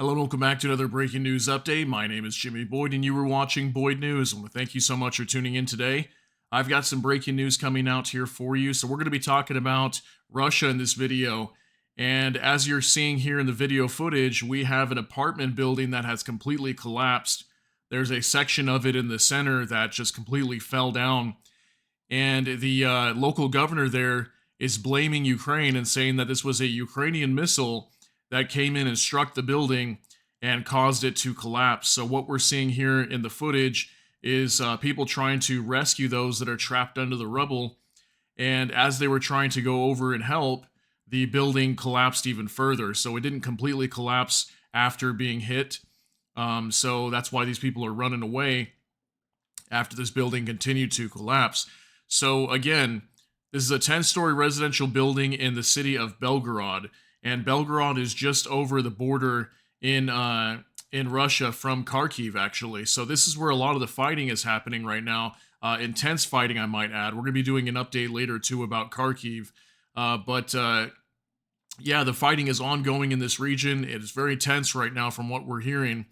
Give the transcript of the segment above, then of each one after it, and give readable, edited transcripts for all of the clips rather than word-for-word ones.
Hello and welcome back to another breaking news update. My name is Jimmy Boyd and you were watching Boyd News. I want to thank you so much for tuning in today. I've got some breaking news coming out here for you. So we're going to be talking about Russia in this video. And as you're seeing here in the video footage, we have an apartment building that has completely collapsed. There's a section of it in the center that just completely fell down. And the local governor there is blaming Ukraine and saying that this was a Ukrainian missile that came in and struck the building and caused it to collapse. So what we're seeing here in the footage is people trying to rescue those that are trapped under the rubble. And as they were trying to go over and help, the building collapsed even further. So it didn't completely collapse after being hit. So that's why these people are running away after this building continued to collapse. So again, this is a 10-story residential building in the city of Belgorod. And Belgorod is just over the border in Russia from Kharkiv, actually. So this is where a lot of the fighting is happening right now. Intense fighting, I might add. We're going to be doing an update later, too, about Kharkiv. Yeah, the fighting is ongoing in this region. It is very tense right now from what we're hearing.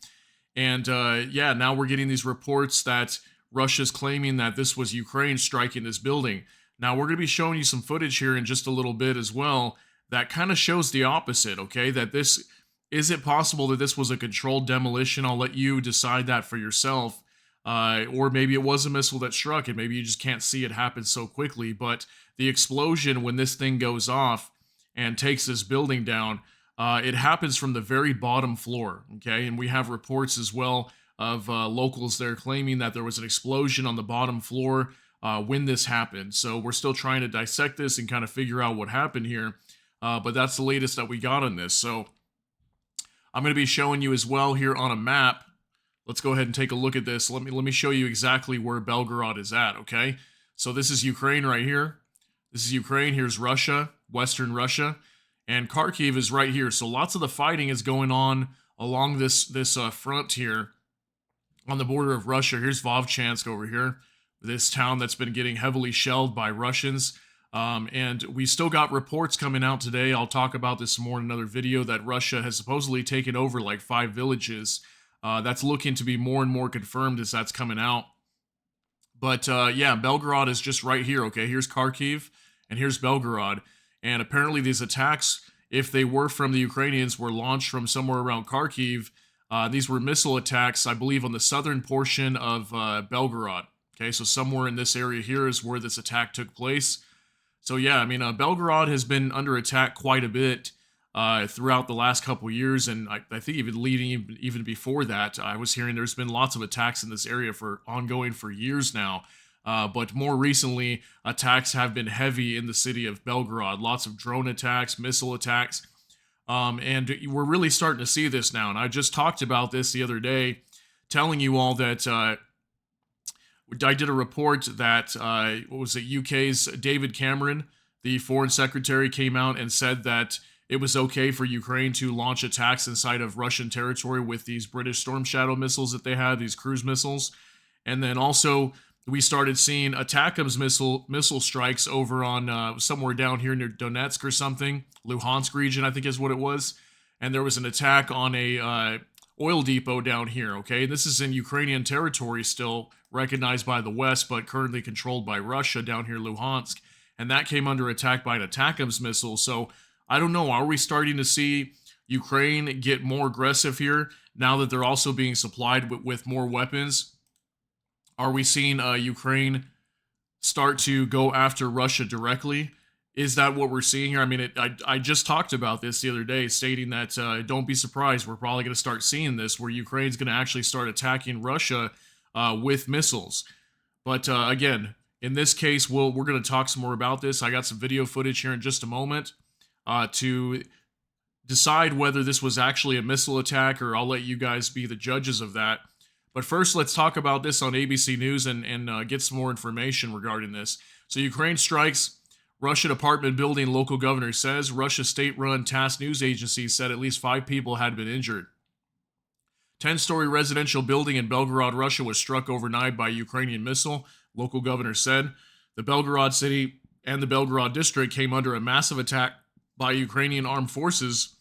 And yeah, now we're getting these reports that Russia's claiming that this was Ukraine striking this building. Now, we're going to be showing you some footage here in just a little bit as well that kind of shows the opposite, okay? That this, is it possible that this was a controlled demolition? I'll let you decide that for yourself. Or maybe it was a missile that struck and maybe you just can't see it happen so quickly. But the explosion when this thing goes off and takes this building down, it happens from the very bottom floor, okay? And we have reports as well of locals there claiming that there was an explosion on the bottom floor when this happened. So we're still trying to dissect this and kind of figure out what happened here. But that's the latest that we got on this. So I'm going to be showing you as well here on a map. Let's go ahead and take a look at this. Let me show you exactly where Belgorod is at, okay? So this is Ukraine right here. This is Ukraine. Here's Russia, Western Russia. And Kharkiv is right here. So lots of the fighting is going on along this front here on the border of Russia. Here's Vovchansk over here, this town that's been getting heavily shelled by Russians. And we still got reports coming out today. I'll talk about this more in another video that Russia has supposedly taken over like 5 villages. That's looking to be more and more confirmed as that's coming out. But yeah, Belgorod is just right here, okay? Here's Kharkiv and here's Belgorod. And apparently these attacks, if they were from the Ukrainians, were launched from somewhere around Kharkiv. These were missile attacks, I believe, on the southern portion of Belgorod. Okay, so somewhere in this area here is where this attack took place. So yeah, I mean, Belgorod has been under attack quite a bit throughout the last couple years, and I think even before that, I was hearing there's been lots of attacks in this area for ongoing for years now. But more recently, attacks have been heavy in the city of Belgorod. Lots of drone attacks, missile attacks, and we're really starting to see this now. And I just talked about this the other day, telling you all that I did a report that, what was it, UK's David Cameron, the foreign secretary, came out and said that it was okay for Ukraine to launch attacks inside of Russian territory with these British Storm Shadow missiles that they had, these cruise missiles. And then also, we started seeing Attackams missile strikes over on somewhere down here near Donetsk or something, Luhansk region, I think is what it was. And there was an attack on a oil depot down here, okay? This is in Ukrainian territory still, recognized by the West, but currently controlled by Russia down here, Luhansk. And that came under attack by an Attackams missile. So I don't know, are we starting to see Ukraine get more aggressive here now that they're also being supplied with more weapons? Are we seeing Ukraine start to go after Russia directly? Is that what we're seeing here? I mean, I just talked about this the other day, stating that don't be surprised, we're probably going to start seeing this, where Ukraine's going to actually start attacking Russia with missiles. But again, in this case, we're going to talk some more about this. I got some video footage here in just a moment to decide whether this was actually a missile attack, or I'll let you guys be the judges of that. But first, let's talk about this on ABC News and get some more information regarding this. So Ukraine strikes Russian apartment building, local governor says. Russia state-run TASS news agency said at least 5 people had been injured. 10-story residential building in Belgorod, Russia was struck overnight by a Ukrainian missile, local governor said. The Belgorod city and the Belgorod district came under a massive attack by Ukrainian armed forces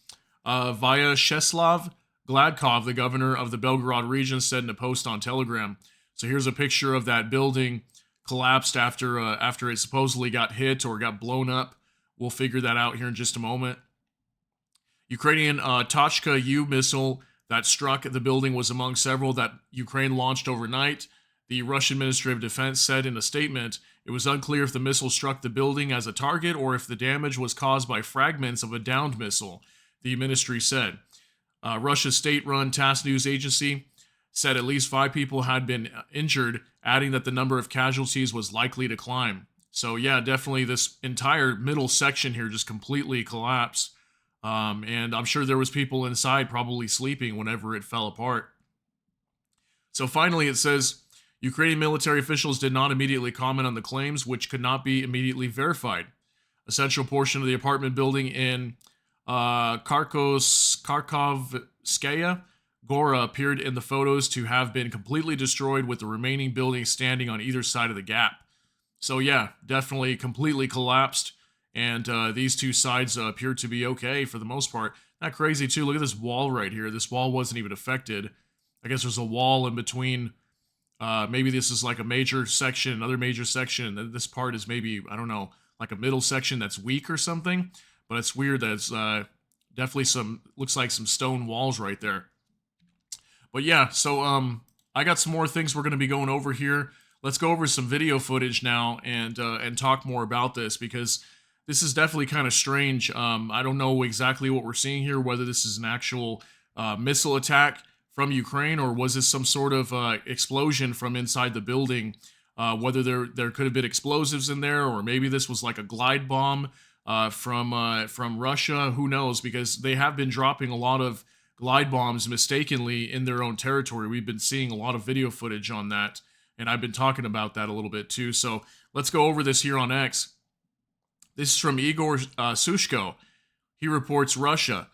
via Sheslav Gladkov, the governor of the Belgorod region, said in a post on Telegram. So here's a picture of that building collapsed after it supposedly got hit or got blown up. We'll figure that out here in just a moment. Ukrainian Tochka U missile that struck the building was among several that Ukraine launched overnight. The Russian Ministry of Defense said in a statement, it was unclear if the missile struck the building as a target or if the damage was caused by fragments of a downed missile, the ministry said. Russia's state-run TASS news agency said at least 5 people had been injured, adding that the number of casualties was likely to climb. So yeah, definitely this entire middle section here just completely collapsed. And I'm sure there was people inside probably sleeping whenever it fell apart. So finally it says, Ukrainian military officials did not immediately comment on the claims, which could not be immediately verified. A central portion of the apartment building in Kharkovskaya Gora appeared in the photos to have been completely destroyed, with the remaining buildings standing on either side of the gap. So yeah, definitely completely collapsed, and these two sides appear to be okay for the most part. Not crazy too. Look at this wall right here. This wall wasn't even affected. I guess there's a wall in between. Maybe this is like a major section, another major section, and then this part is maybe, I don't know, like a middle section that's weak or something. But it's weird that it's definitely looks like some stone walls right there. But yeah, so I got some more things we're going to be going over here. Let's go over some video footage now and talk more about this, because this is definitely kind of strange. I don't know exactly what we're seeing here, whether this is an actual missile attack from Ukraine, or was this some sort of explosion from inside the building? Whether there could have been explosives in there, or maybe this was like a glide bomb from Russia. Who knows? Because they have been dropping a lot of glide bombs mistakenly in their own territory. We've been seeing a lot of video footage on that, and I've been talking about that a little bit too. So let's go over this here on X. This is from Igor Sushko. He reports Russian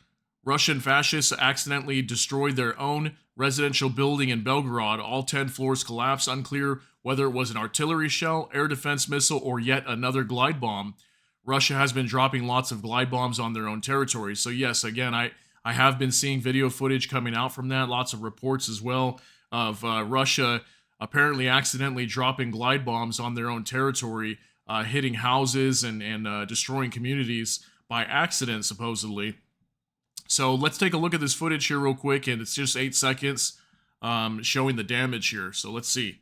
fascists accidentally destroyed their own residential building in Belgorod. All 10 floors collapsed. Unclear whether it was an artillery shell, air defense missile, or yet another glide bomb. Russia has been dropping lots of glide bombs on their own territory. So yes, again, I have been seeing video footage coming out from that. Lots of reports as well of Russia apparently accidentally dropping glide bombs on their own territory, hitting houses and destroying communities by accident, supposedly. So let's take a look at this footage here real quick, and it's just 8 seconds showing the damage here. So let's see.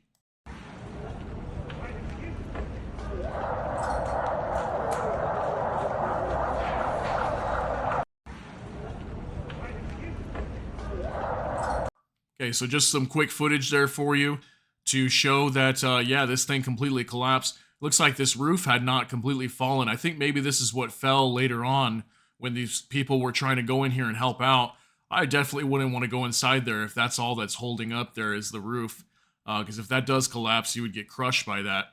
Okay, so just some quick footage there for you to show that, yeah, this thing completely collapsed. Looks like this roof had not completely fallen. I think maybe this is what fell later on when these people were trying to go in here and help out. I definitely wouldn't want to go inside there if that's all that's holding up there is the roof. Because if that does collapse, you would get crushed by that.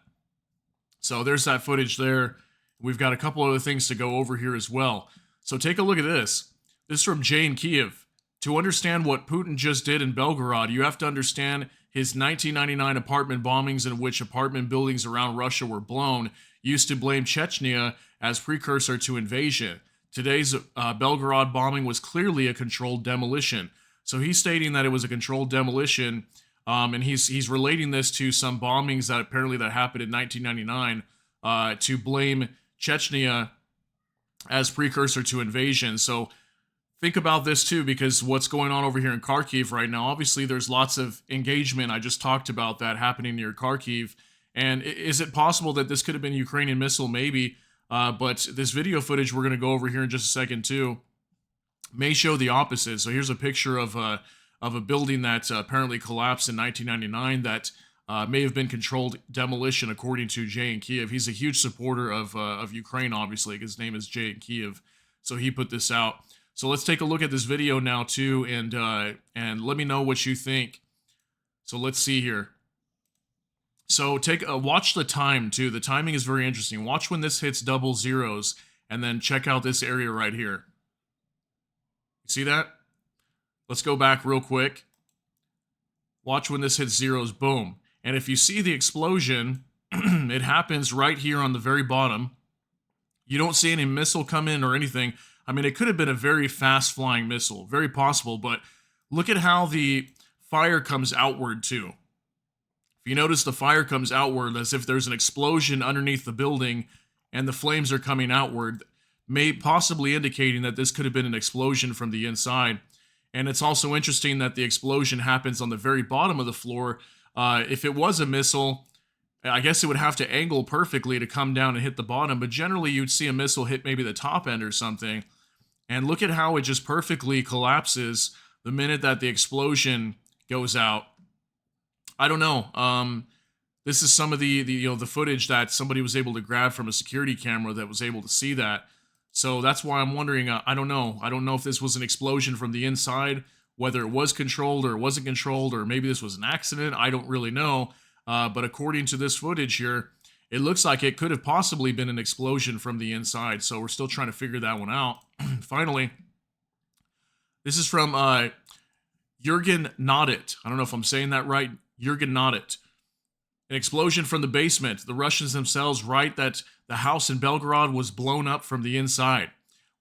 So there's that footage there. We've got a couple other things to go over here as well. So take a look at this. This is from Jay in Kiev. To understand what Putin just did in Belgorod, you have to understand his 1999 apartment bombings, in which apartment buildings around Russia were blown, used to blame Chechnya as precursor to invasion. Today's Belgorod bombing was clearly a controlled demolition. So he's stating that it was a controlled demolition, and he's relating this to some bombings that apparently that happened in 1999 to blame Chechnya as precursor to invasion. So think about this too, because what's going on over here in Kharkiv right now, obviously there's lots of engagement. I just talked about that happening near Kharkiv. And is it possible that this could have been a Ukrainian missile? Maybe. But this video footage we're going to go over here in just a second too may show the opposite. So here's a picture of a building that apparently collapsed in 1999 that may have been controlled demolition, according to Jay in Kiev. He's a huge supporter of Ukraine, obviously, because his name is Jay in Kiev. So he put this out. So let's take a look at this video now too, and let me know what you think. So let's see here. So watch the time too. The timing is very interesting. Watch when this hits double zeros, and then check out this area right here. You see that? Let's go back real quick. Watch when this hits zeros, boom. And if you see the explosion, it happens right here on the very bottom. You don't see any missile come in or anything. I mean, it could have been a very fast-flying missile, very possible, but Look at how the fire comes outward too. If you notice, the fire comes outward as if there's an explosion underneath the building and the flames are coming outward, may possibly indicating that this could have been an explosion from the inside. And it's also interesting that the explosion happens on the very bottom of the floor. If it was a missile, I guess it would have to angle perfectly to come down and hit the bottom, but generally you'd see a missile hit maybe the top end or something. And look at how it just perfectly collapses the minute that the explosion goes out. I don't know. This is some of the footage that somebody was able to grab from a security camera that was able to see that. So that's why I'm wondering. I don't know. I don't know if this was an explosion from the inside, whether it was controlled or it wasn't controlled, or maybe this was an accident. I don't really know. But according to this footage here, it looks like it could have possibly been an explosion from the inside. So we're still trying to figure that one out. Finally, this is from Jurgen Nodit. I don't know if I'm saying that right. Jurgen Nodit. An explosion from the basement. The Russians themselves write that the house in Belgorod was blown up from the inside,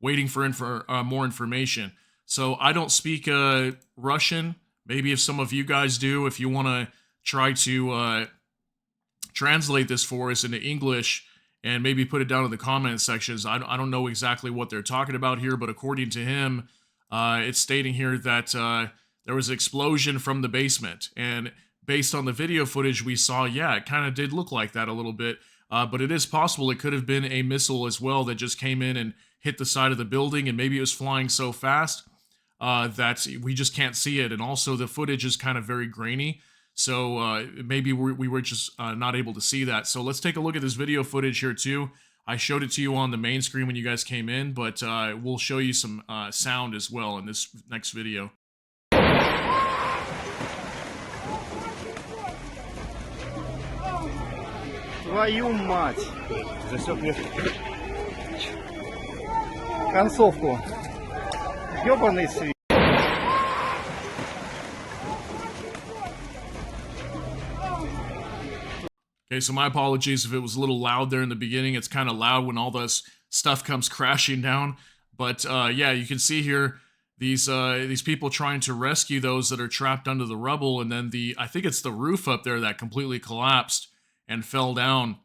waiting for more information. So I don't speak Russian. Maybe if some of you guys do, if you want to try to translate this for us into English and maybe put it down in the comment sections. I don't know exactly what they're talking about here, but according to him, it's stating here that there was an explosion from the basement. And based on the video footage we saw, yeah, it kind of did look like that a little bit. But it is possible it could have been a missile as well that just came in and hit the side of the building, and maybe it was flying so fast that we just can't see it. And also the footage is kind of very grainy. So maybe we were just not able to see that. So let's take a look at this video footage here too. I showed it to you on the main screen when you guys came in, but we'll show you some sound as well in this next video. Твою мать! Засек мне концовку. Ёбаный свет. Okay, so my apologies if it was a little loud there in the beginning. It's kind of loud when all this stuff comes crashing down. But yeah, you can see here these people trying to rescue those that are trapped under the rubble, and then I think it's the roof up there that completely collapsed and fell down.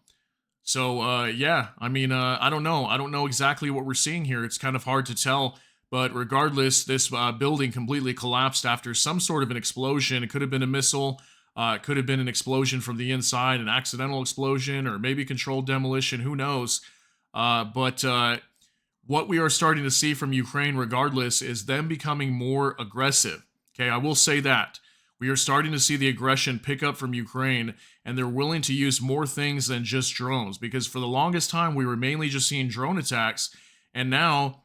So yeah, I mean, I don't know. I don't know exactly what we're seeing here. It's kind of hard to tell. But regardless, this building completely collapsed after some sort of an explosion. It could have been a missile. It could have been an explosion from the inside, an accidental explosion, or maybe controlled demolition. Who knows? But what we are starting to see from Ukraine, regardless, is them becoming more aggressive. Okay, I will say that. We are starting to see the aggression pick up from Ukraine, and they're willing to use more things than just drones, because for the longest time, we were mainly just seeing drone attacks, and now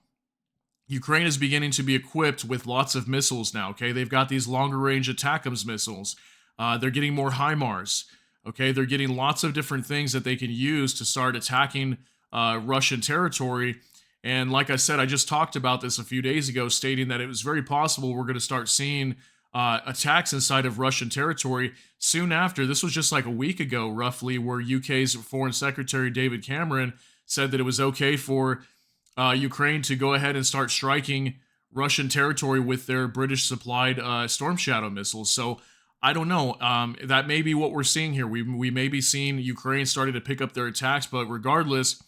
Ukraine is beginning to be equipped with lots of missiles now, okay? They've got these longer-range ATACMS missiles. They're getting more HIMARS, okay? They're getting lots of different things that they can use to start attacking Russian territory. And like I said, I just talked about this a few days ago, stating that it was very possible we're going to start seeing attacks inside of Russian territory soon after. This was just like a week ago, roughly, where UK's Foreign Secretary David Cameron said that it was okay for Ukraine to go ahead and start striking Russian territory with their British-supplied Storm Shadow missiles. So I don't know. That may be what we're seeing here. We may be seeing Ukraine starting to pick up their attacks, but regardless,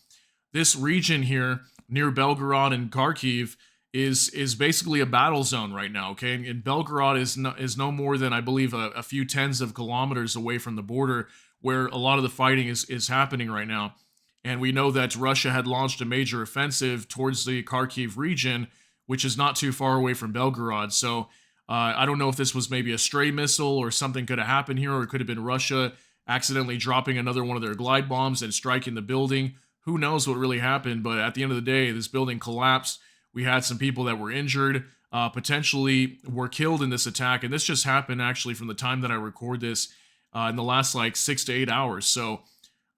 this region here near Belgorod and Kharkiv is basically a battle zone right now, okay? And Belgorod is no more than, I believe, a few tens of kilometers away from the border where a lot of the fighting is happening right now. And we know that Russia had launched a major offensive towards the Kharkiv region, which is not too far away from Belgorod. So I don't know if this was maybe a stray missile or something could have happened here, or it could have been Russia accidentally dropping another one of their glide bombs and striking the building. Who knows what really happened, but at the end of the day, this building collapsed. We had some people that were injured, potentially were killed in this attack, and this just happened actually from the time that I record this in the last like 6 to 8 hours. So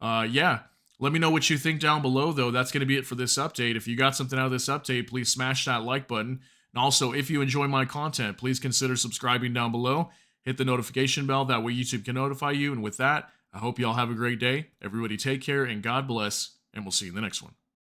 yeah, let me know what you think down below, though. That's going to be it for this update. If you got something out of this update, please smash that like button. And also, if you enjoy my content, please consider subscribing down below. Hit the notification bell. That way YouTube can notify you. And with that, I hope you all have a great day. Everybody take care and God bless. And we'll see you in the next one.